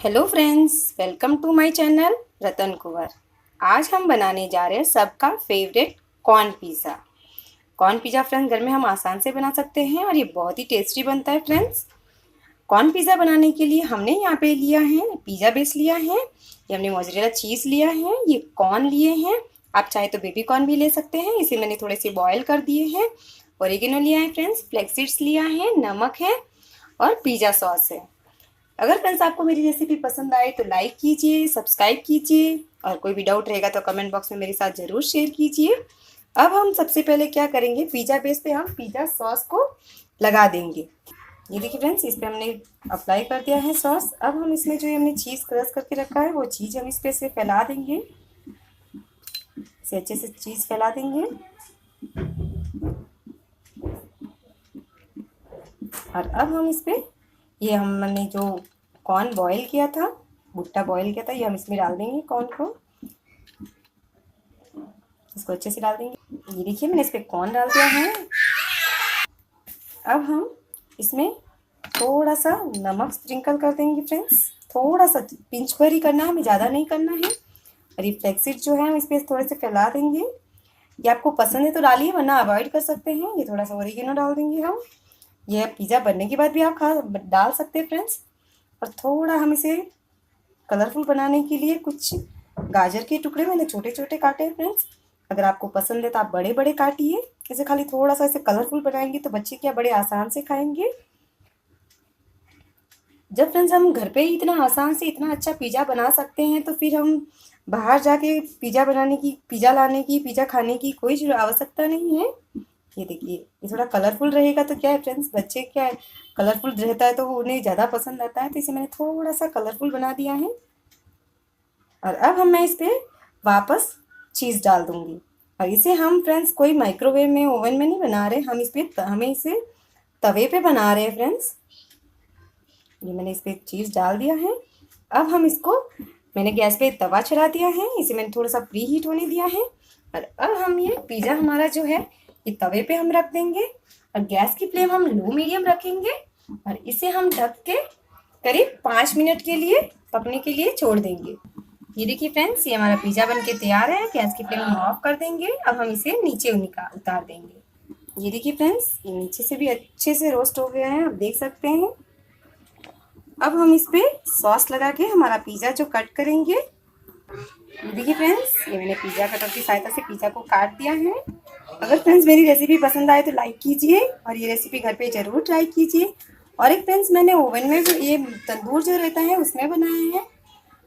Hello friends, welcome to my channel Ratan Kunwar. आज हम बनाने जा रहे हैं सबका favourite corn pizza. Corn pizza friends घर में हम आसान से बना सकते हैं और ये बहुत ही टेस्टी बनता है फ्रेंड्स। कॉर्न पिज़्ज़ा बनाने के लिए हमने यहाँ पे लिया है पिज़्ज़ा बेस लिया है, ये हमने मोज़रेला चीज़ लिया है, ये कॉर्न लिए हैं। आप चाहे तो बेबी कॉर्न भी ले सकते हैं, इसे मैंने थोड़े से बॉयल कर दिए हैं। ओरिगेनो लिया है फ्रेंड्स, फ्लैक्स सीड्स लिया है, नमक है और पिज़्ज़ा सॉस है। अगर फ्रेंड्स आपको मेरी रेसिपी पसंद आए तो लाइक कीजिए, सब्सक्राइब कीजिए और कोई भी डाउट रहेगा तो कमेंट बॉक्स में मेरे साथ ज़रूर शेयर कीजिए। अब हम सबसे पहले क्या करेंगे, पिज़्ज़ा बेस पे हम पिज़्ज़ा सॉस को लगा देंगे। ये देखिए फ्रेंड्स, इस पर हमने अप्लाई कर दिया है सॉस। अब हम इसमें जो हमने चीज़ क्रश करके रखा है वो चीज़ हम इस पर से फैला देंगे, इसे अच्छे से चीज़ फैला देंगे। और अब हम इस पर ये हमने जो कॉर्न बॉईल किया था, भुट्टा बॉईल किया था, ये हम इसमें डाल देंगे। कॉर्न को इसको अच्छे से डाल देंगे। ये देखिए मैंने इस पर कॉर्न डाल दिया है। अब हम इसमें थोड़ा सा नमक स्प्रिंकल कर देंगे फ्रेंड्स, थोड़ा सा पिंच भर ही करना है, हमें ज़्यादा नहीं करना है। और ये फ्लैक्स सीड जो है हम इस पर थोड़े से फैला देंगे। ये आपको पसंद है तो डालिए, वरना अवॉइड कर सकते हैं। ये थोड़ा सा ओरिगेनो डाल देंगे हम। ये पिज़्ज़ा बनने के बाद भी आप डाल सकते हैं फ्रेंड्स। और थोड़ा हम इसे कलरफुल बनाने के लिए कुछ गाजर के टुकड़े मैंने छोटे छोटे काटे हैं फ्रेंड्स। अगर आपको पसंद है तो आप बड़े बड़े काटिए। इसे खाली थोड़ा सा इसे कलरफुल बनाएंगे तो बच्चे क्या बड़े आसान से खाएंगे। जब फ्रेंड्स हम घर पे ही इतना आसान से इतना अच्छा पिज़्ज़ा बना सकते हैं तो फिर हम बाहर जाके पिज़्ज़ा बनाने की, पिज़्ज़ा लाने की, पिज़्ज़ा खाने की कोई आवश्यकता नहीं है। ये देखिए, ये थोड़ा कलरफुल रहेगा तो क्या है फ्रेंड्स, बच्चे क्या है कलरफुल रहता है तो उन्हें ज़्यादा पसंद आता है, तो इसे मैंने थोड़ा सा कलरफुल बना दिया है। और अब मैं इस पर वापस चीज़ डाल दूँगी। और इसे हम फ्रेंड्स कोई माइक्रोवेव में, ओवन में नहीं बना रहे, हमें इसे तवे पे बना रहे हैं फ्रेंड्स। ये मैंने इस पर चीज़ डाल दिया है। अब हम इसको, मैंने गैस पे तवा चढ़ा दिया है, इसे मैंने थोड़ा सा प्री हीट होने दिया है। और अब हम ये पिज़्ज़ा हमारा जो है ये तवे पे हम रख देंगे और गैस की फ्लेम हम लो मीडियम रखेंगे और इसे हम ढक के करीब 5 मिनट के लिए पकने के लिए छोड़ देंगे। ये देखिए फ्रेंड्स, ये हमारा पिज़्ज़ा बनके तैयार है। गैस की फ्लेम हम ऑफ कर देंगे। अब हम इसे नीचे उतार देंगे। ये देखिए फ्रेंड्स, ये नीचे से भी अच्छे से रोस्ट हो गया है, आप देख सकते हैं। अब हम इस पे सॉस लगा के हमारा पिज़्ज़ा जो कट करेंगे। ये देखिए फ्रेंड्स, ये मैंने पिज़्ज़ा कटर की सहायता से पिज़्ज़ा को काट दिया है। अगर फ्रेंड्स मेरी रेसिपी पसंद आए तो लाइक कीजिए और ये रेसिपी घर पे ज़रूर ट्राई कीजिए। और एक फ्रेंड्स, मैंने ओवन में जो ये तंदूर जो रहता है उसमें बनाया है।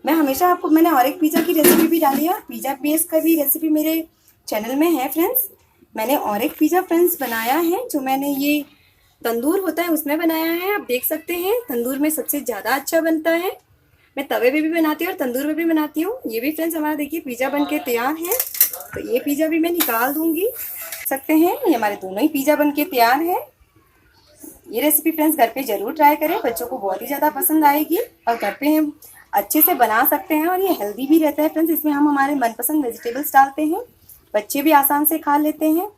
मैंने और एक पिज़्ज़ा की रेसिपी भी डाली है, पिज़्ज़ा बेस का भी रेसिपी मेरे चैनल में है फ्रेंड्स। मैंने और एक पिज़्ज़ा फ्रेंड्स बनाया है, जो मैंने ये तंदूर होता है उसमें बनाया है। आप देख सकते हैं तंदूर में सबसे ज़्यादा अच्छा बनता है। मैं तवे पे भी बनाती हूँ और तंदूर में भी बनाती हूँ। ये भी फ्रेंड्स हमारा देखिए पिज़्ज़ा बन के तैयार है, तो ये पिज़्ज़ा भी मैं निकाल दूंगी। सकते हैं ये हमारे दोनों ही पिज़्ज़ा बन के तैयार है। ये रेसिपी फ्रेंड्स घर पे ज़रूर ट्राई करें, बच्चों को बहुत ही ज़्यादा पसंद आएगी और घर पे हम अच्छे से बना सकते हैं। और ये हेल्दी भी रहता है फ्रेंड्स, इसमें हम हमारे मनपसंद वेजिटेबल्स डालते हैं, बच्चे भी आसान से खा लेते हैं।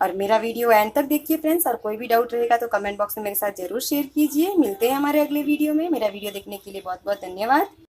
और मेरा वीडियो एंड तक देखिए फ्रेंड्स, और कोई भी डाउट रहेगा तो कमेंट बॉक्स में मेरे साथ ज़रूर शेयर कीजिए। मिलते हैं हमारे अगले वीडियो में। मेरा वीडियो देखने के लिए बहुत बहुत धन्यवाद।